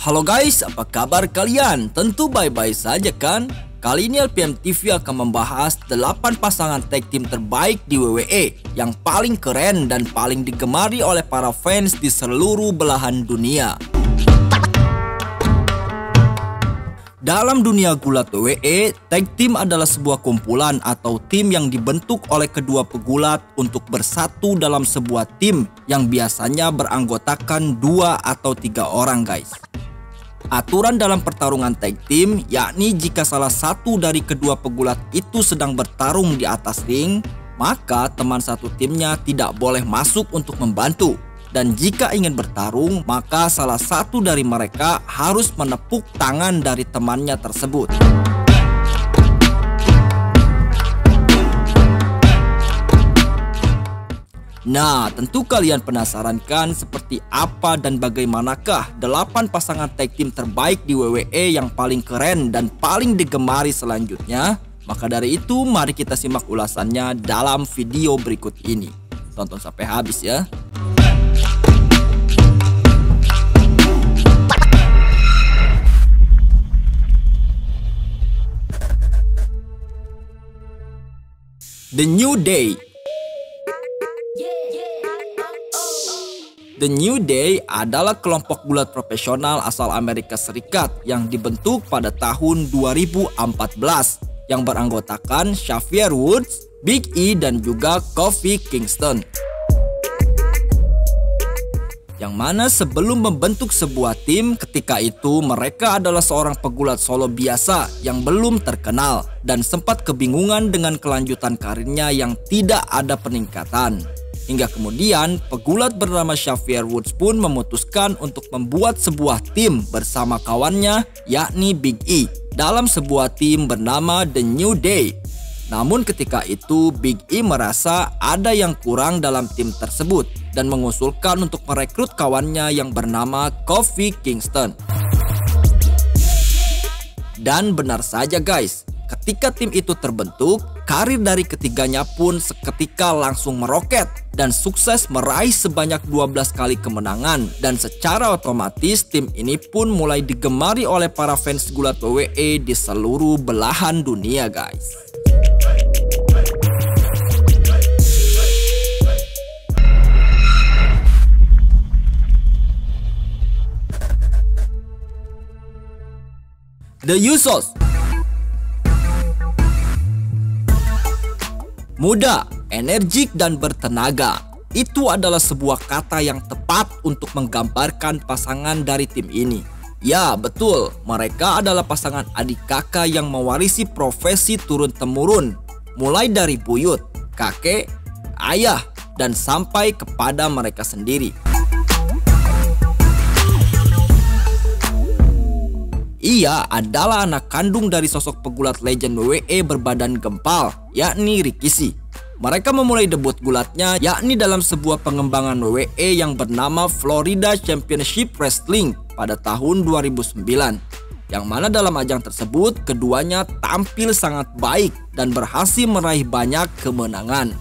Halo guys, apa kabar kalian? Tentu baik-baik saja kan? Kali ini LPM TV akan membahas 8 pasangan tag team terbaik di WWE yang paling keren dan paling digemari oleh para fans di seluruh belahan dunia. Dalam dunia gulat WWE, tag team adalah sebuah kumpulan atau tim yang dibentuk oleh kedua pegulat untuk bersatu dalam sebuah tim yang biasanya beranggotakan 2 atau 3 orang guys. Aturan dalam pertarungan tag team yakni jika salah satu dari kedua pegulat itu sedang bertarung di atas ring, maka teman satu timnya tidak boleh masuk untuk membantu. Dan jika ingin bertarung, maka salah satu dari mereka harus menepuk tangan dari temannya tersebut. Nah, tentu kalian penasaran kan seperti apa dan bagaimanakah 8 pasangan tag team terbaik di WWE yang paling keren dan paling digemari selanjutnya? Maka dari itu, mari kita simak ulasannya dalam video berikut ini. Tonton sampai habis ya. The New Day. The New Day adalah kelompok gulat profesional asal Amerika Serikat yang dibentuk pada tahun 2014 yang beranggotakan Xavier Woods, Big E, dan juga Kofi Kingston. Yang mana sebelum membentuk sebuah tim, ketika itu mereka adalah seorang pegulat solo biasa yang belum terkenal dan sempat kebingungan dengan kelanjutan karirnya yang tidak ada peningkatan. Hingga kemudian pegulat bernama Xavier Woods pun memutuskan untuk membuat sebuah tim bersama kawannya yakni Big E dalam sebuah tim bernama The New Day. Namun ketika itu Big E merasa ada yang kurang dalam tim tersebut dan mengusulkan untuk merekrut kawannya yang bernama Kofi Kingston. Dan benar saja guys, ketika tim itu terbentuk, karir dari ketiganya pun seketika langsung meroket dan sukses meraih sebanyak 12 kali kemenangan, dan secara otomatis tim ini pun mulai digemari oleh para fans gulat WWE di seluruh belahan dunia guys. The Usos. Muda, energik, dan bertenaga. Itu adalah sebuah kata yang tepat untuk menggambarkan pasangan dari tim ini. Ya, betul. Mereka adalah pasangan adik kakak yang mewarisi profesi turun-temurun. Mulai dari buyut, kakek, ayah, dan sampai kepada mereka sendiri. Ia adalah anak kandung dari sosok pegulat legend WWE berbadan gempal, yakni Rikishi. Mereka memulai debut gulatnya yakni dalam sebuah pengembangan WWE yang bernama Florida Championship Wrestling pada tahun 2009. Yang mana dalam ajang tersebut keduanya tampil sangat baik dan berhasil meraih banyak kemenangan.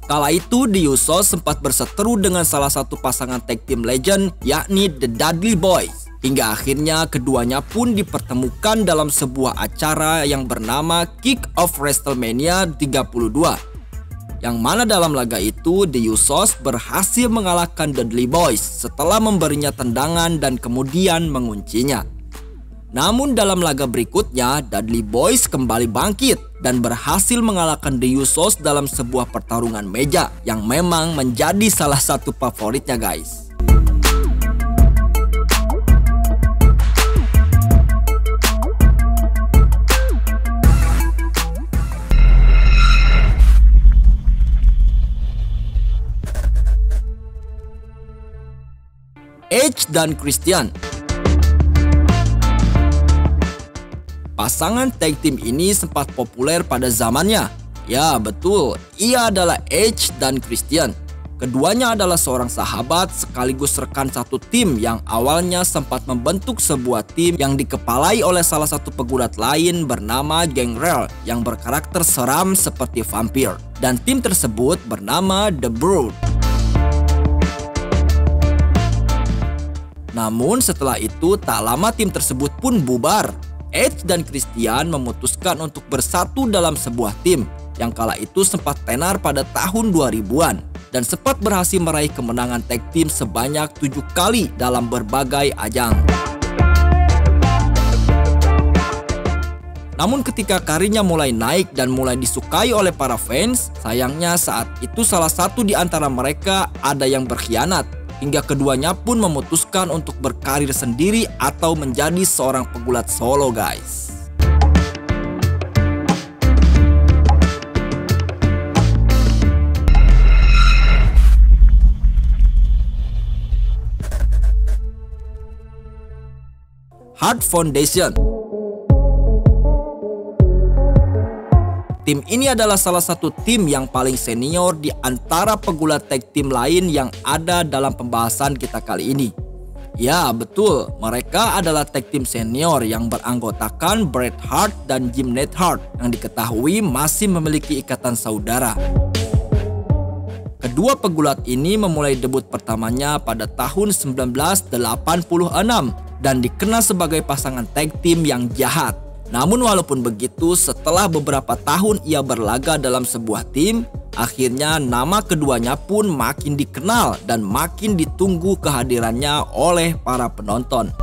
Kala itu The Usos sempat berseteru dengan salah satu pasangan tag team legend yakni The Dudley Boyz. Hingga akhirnya keduanya pun dipertemukan dalam sebuah acara yang bernama Kick-Off WrestleMania 32. Yang mana dalam laga itu The Usos berhasil mengalahkan Dudley Boyz setelah memberinya tendangan dan kemudian menguncinya. Namun dalam laga berikutnya Dudley Boyz kembali bangkit dan berhasil mengalahkan The Usos dalam sebuah pertarungan meja yang memang menjadi salah satu favoritnya guys. Edge dan Christian. Pasangan tag team ini sempat populer pada zamannya. Ya betul, ia adalah Edge dan Christian. Keduanya adalah seorang sahabat sekaligus rekan satu tim yang awalnya sempat membentuk sebuah tim yang dikepalai oleh salah satu pegulat lain bernama Gangrel yang berkarakter seram seperti vampir. Dan tim tersebut bernama The Brood. Namun setelah itu tak lama tim tersebut pun bubar. Edge dan Christian memutuskan untuk bersatu dalam sebuah tim yang kala itu sempat tenar pada tahun 2000-an dan sempat berhasil meraih kemenangan tag team sebanyak 7 kali dalam berbagai ajang. Namun ketika karirnya mulai naik dan mulai disukai oleh para fans, sayangnya saat itu salah satu di antara mereka ada yang berkhianat, hingga keduanya pun memutuskan untuk berkarir sendiri atau menjadi seorang pegulat solo, guys. Hart Foundation. Tim ini adalah salah satu tim yang paling senior di antara pegulat tag team lain yang ada dalam pembahasan kita kali ini. Ya betul, mereka adalah tag team senior yang beranggotakan Bret Hart dan Jim Neidhart yang diketahui masih memiliki ikatan saudara. Kedua pegulat ini memulai debut pertamanya pada tahun 1986 dan dikenal sebagai pasangan tag team yang jahat. Namun walaupun begitu, setelah beberapa tahun ia berlaga dalam sebuah tim, akhirnya nama keduanya pun makin dikenal dan makin ditunggu kehadirannya oleh para penonton.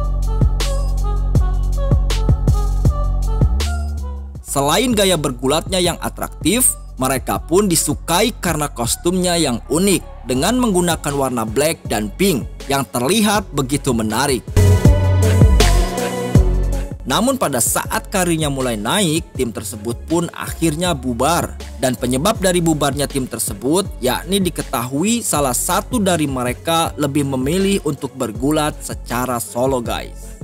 Selain gaya bergulatnya yang atraktif, mereka pun disukai karena kostumnya yang unik dengan menggunakan warna black dan pink yang terlihat begitu menarik. Namun pada saat karirnya mulai naik, tim tersebut pun akhirnya bubar. Dan penyebab dari bubarnya tim tersebut yakni diketahui salah satu dari mereka lebih memilih untuk bergulat secara solo, guys.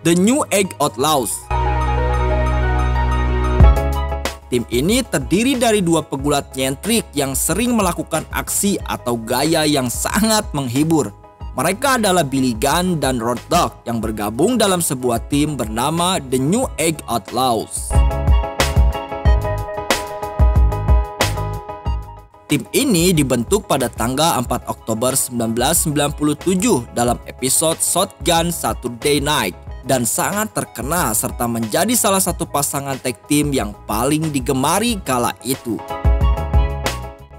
The New Age Outlaws. Tim ini terdiri dari dua pegulat nyentrik yang sering melakukan aksi atau gaya yang sangat menghibur. Mereka adalah Billy Gunn dan Road Dogg yang bergabung dalam sebuah tim bernama The New Age Outlaws. Tim ini dibentuk pada tanggal 4 Oktober 1997 dalam episode Shotgun Saturday Night dan sangat terkenal serta menjadi salah satu pasangan tag team yang paling digemari kala itu.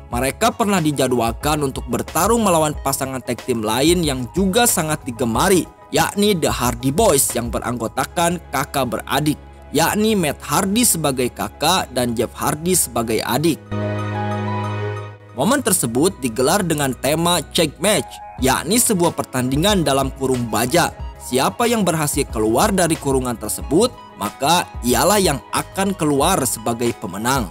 Mereka pernah dijadwalkan untuk bertarung melawan pasangan tag team lain yang juga sangat digemari, yakni The Hardy Boys yang beranggotakan kakak beradik, yakni Matt Hardy sebagai kakak dan Jeff Hardy sebagai adik. Momen tersebut digelar dengan tema Check Match, yakni sebuah pertandingan dalam kurung baja. Siapa yang berhasil keluar dari kurungan tersebut, maka ialah yang akan keluar sebagai pemenang.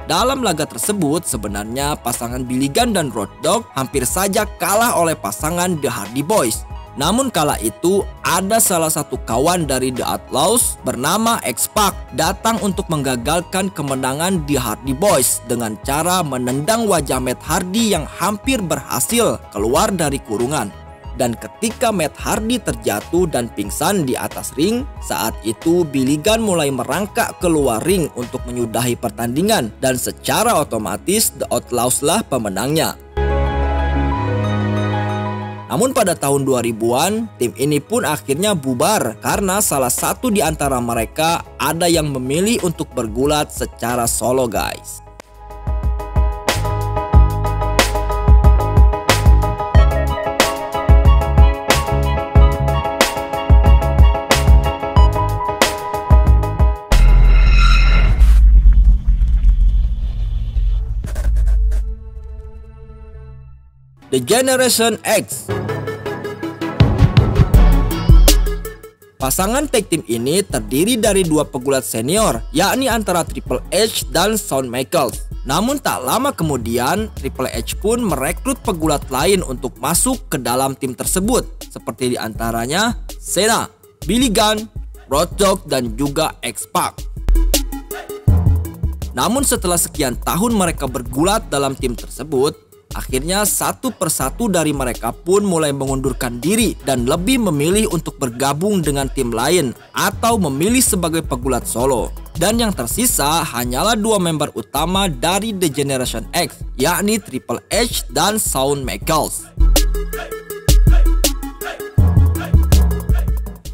Dalam laga tersebut, sebenarnya pasangan Billy Gunn dan Road Dogg hampir saja kalah oleh pasangan The Hardy Boys. Namun kala itu ada salah satu kawan dari The Outlaws bernama X-Pac datang untuk menggagalkan kemenangan The Hardy Boys dengan cara menendang wajah Matt Hardy yang hampir berhasil keluar dari kurungan. Dan ketika Matt Hardy terjatuh dan pingsan di atas ring, saat itu Billy Gunn mulai merangkak keluar ring untuk menyudahi pertandingan dan secara otomatis The Outlaws lah pemenangnya. Namun pada tahun 2000-an, tim ini pun akhirnya bubar karena salah satu di antara mereka ada yang memilih untuk bergulat secara solo, guys. The Generation X. Pasangan tag team ini terdiri dari dua pegulat senior, yakni antara Triple H dan Shawn Michaels. Namun tak lama kemudian, Triple H pun merekrut pegulat lain untuk masuk ke dalam tim tersebut, seperti diantaranya Cena, Billy Gunn, Road Dogg, dan juga X-Pac. Namun setelah sekian tahun mereka bergulat dalam tim tersebut, Akhirnya satu persatu dari mereka pun mulai mengundurkan diri dan lebih memilih untuk bergabung dengan tim lain atau memilih sebagai pegulat solo. Dan yang tersisa hanyalah dua member utama dari The Generation X, yakni Triple H dan Shawn Michaels.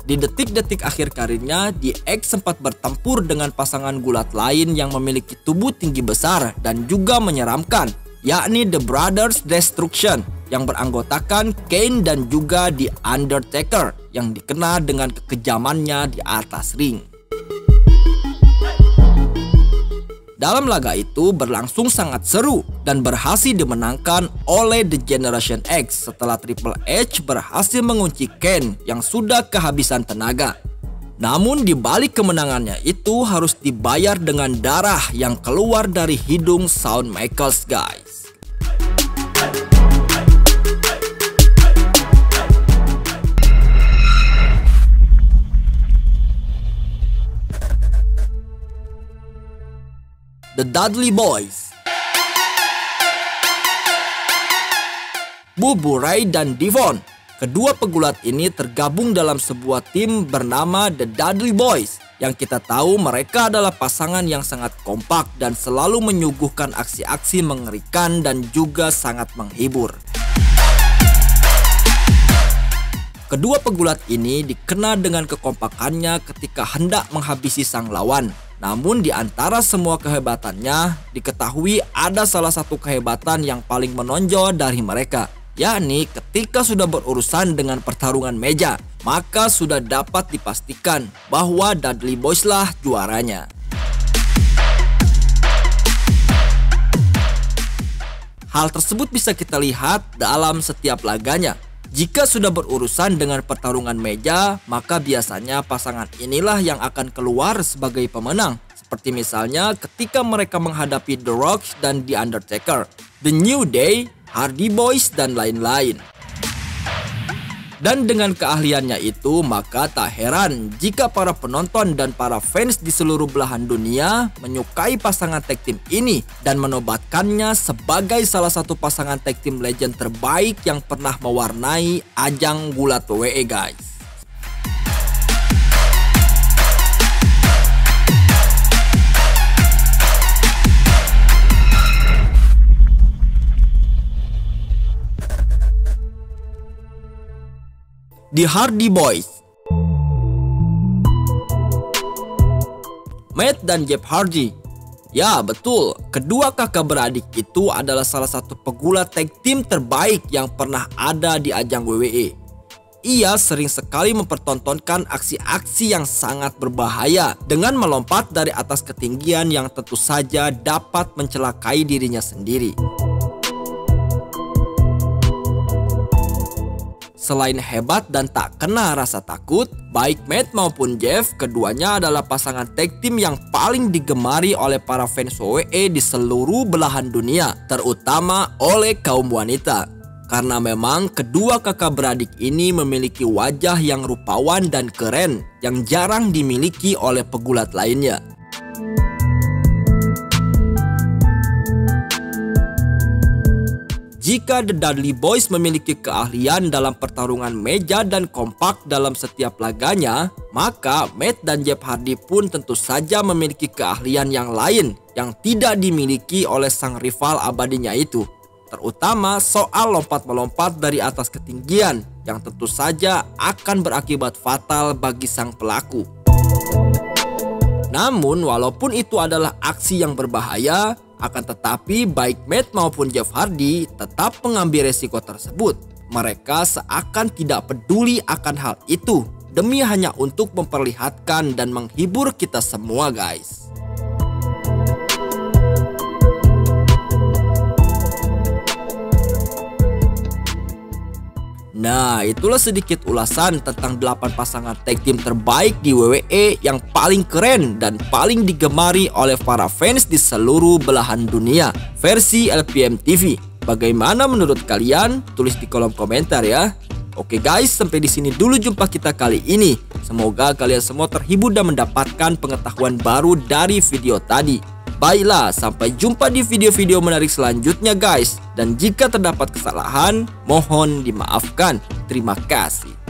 Di detik-detik akhir karirnya, The X sempat bertempur dengan pasangan gulat lain yang memiliki tubuh tinggi besar dan juga menyeramkan, yakni The Brothers Destruction yang beranggotakan Kane dan juga The Undertaker yang dikenal dengan kekejamannya di atas ring. Dalam laga itu berlangsung sangat seru dan berhasil dimenangkan oleh The Generation X setelah Triple H berhasil mengunci Kane yang sudah kehabisan tenaga. Namun di balik kemenangannya itu harus dibayar dengan darah yang keluar dari hidung Shawn Michaels, guys. The Dudley Boys. Bubba Ray dan Devon, kedua pegulat ini tergabung dalam sebuah tim bernama The Dudley Boys, yang kita tahu mereka adalah pasangan yang sangat kompak dan selalu menyuguhkan aksi-aksi mengerikan dan juga sangat menghibur. Kedua pegulat ini dikenal dengan kekompakannya ketika hendak menghabisi sang lawan. Namun di antara semua kehebatannya, diketahui ada salah satu kehebatan yang paling menonjol dari mereka, yakni ketika sudah berurusan dengan pertarungan meja, maka sudah dapat dipastikan bahwa Dudley Boys lah juaranya. Hal tersebut bisa kita lihat dalam setiap laganya. Jika sudah berurusan dengan pertarungan meja, maka biasanya pasangan inilah yang akan keluar sebagai pemenang. Seperti misalnya ketika mereka menghadapi The Rock dan The Undertaker, The New Day, Hardy Boys, dan lain-lain. Dan dengan keahliannya itu, maka tak heran jika para penonton dan para fans di seluruh belahan dunia menyukai pasangan tag team ini dan menobatkannya sebagai salah satu pasangan tag team legend terbaik yang pernah mewarnai ajang gulat WWE, guys. The Hardy Boys. Matt dan Jeff Hardy. Ya betul, kedua kakak beradik itu adalah salah satu pegulat tag team terbaik yang pernah ada di ajang WWE. Ia sering sekali mempertontonkan aksi-aksi yang sangat berbahaya dengan melompat dari atas ketinggian yang tentu saja dapat mencelakai dirinya sendiri. Selain hebat dan tak kena rasa takut, baik Matt maupun Jeff, keduanya adalah pasangan tag team yang paling digemari oleh para fans WWE di seluruh belahan dunia, terutama oleh kaum wanita. Karena memang kedua kakak beradik ini memiliki wajah yang rupawan dan keren, yang jarang dimiliki oleh pegulat lainnya. Jika The Dudley Boys memiliki keahlian dalam pertarungan meja dan kompak dalam setiap laganya, maka Matt dan Jeff Hardy pun tentu saja memiliki keahlian yang lain yang tidak dimiliki oleh sang rival abadinya itu. Terutama soal lompat-melompat dari atas ketinggian yang tentu saja akan berakibat fatal bagi sang pelaku. Namun walaupun itu adalah aksi yang berbahaya, akan tetapi baik Matt maupun Jeff Hardy tetap mengambil resiko tersebut. Mereka seakan tidak peduli akan hal itu demi hanya untuk memperlihatkan dan menghibur kita semua, guys. Nah, itulah sedikit ulasan tentang 8 pasangan tag team terbaik di WWE yang paling keren dan paling digemari oleh para fans di seluruh belahan dunia versi LPM TV. Bagaimana menurut kalian? Tulis di kolom komentar ya. Oke guys, sampai di sini dulu jumpa kita kali ini. Semoga kalian semua terhibur dan mendapatkan pengetahuan baru dari video tadi. Baiklah, sampai jumpa di video-video menarik selanjutnya guys. Dan jika terdapat kesalahan, mohon dimaafkan. Terima kasih.